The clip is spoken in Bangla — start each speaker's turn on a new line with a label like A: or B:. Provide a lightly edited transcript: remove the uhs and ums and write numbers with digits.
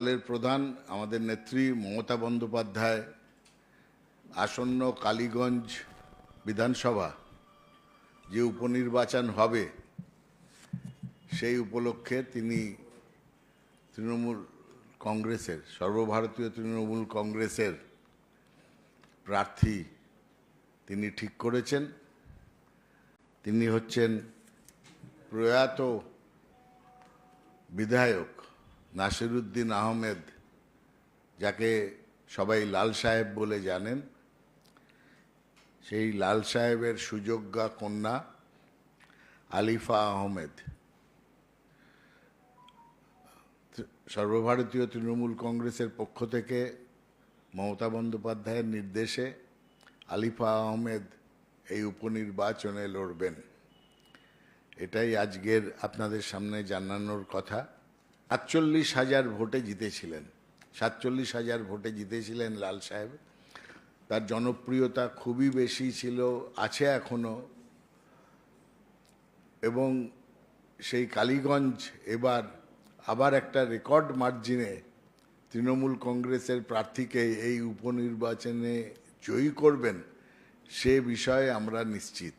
A: দলের প্রধান আমাদের নেত্রী মমতা বন্দ্যোপাধ্যায় আসন্ন কালীগঞ্জ বিধানসভা যে উপনির্বাচন হবে সেই উপলক্ষে তিনি তৃণমূল কংগ্রেসের সর্বভারতীয় তৃণমূল কংগ্রেসের প্রার্থী তিনি ঠিক করেছেন। তিনি হচ্ছেন প্রয়াত বিধায়ক নাসিরউদ্দিন আহমেদ, যাকে সবাই লাল সাহেব বলে জানেন। সেই লাল সাহেবের সুযোগ্যা কন্যা আলিফা আহমেদ সর্বভারতীয় তৃণমূল কংগ্রেসের পক্ষ থেকে মমতা বন্দ্যোপাধ্যায়ের নির্দেশে আলিফা আহমেদ এই উপনির্বাচনে লড়বেন। এটাই আজকের আপনাদের সামনে জানানোর কথা। 47,000 ভোটে জিতেছিলেন, 47,000 ভোটে জিতেছিলেন লাল সাহেব। তার জনপ্রিয়তা খুবই বেশি ছিল, আছে এখনো। এবং সেই কালীগঞ্জ এবার আবার একটা রেকর্ড মার্জিনে তৃণমূল কংগ্রেসের প্রার্থীকে এই উপনির্বাচনে জয়ী করবেন, সে বিষয়ে আমরা নিশ্চিত।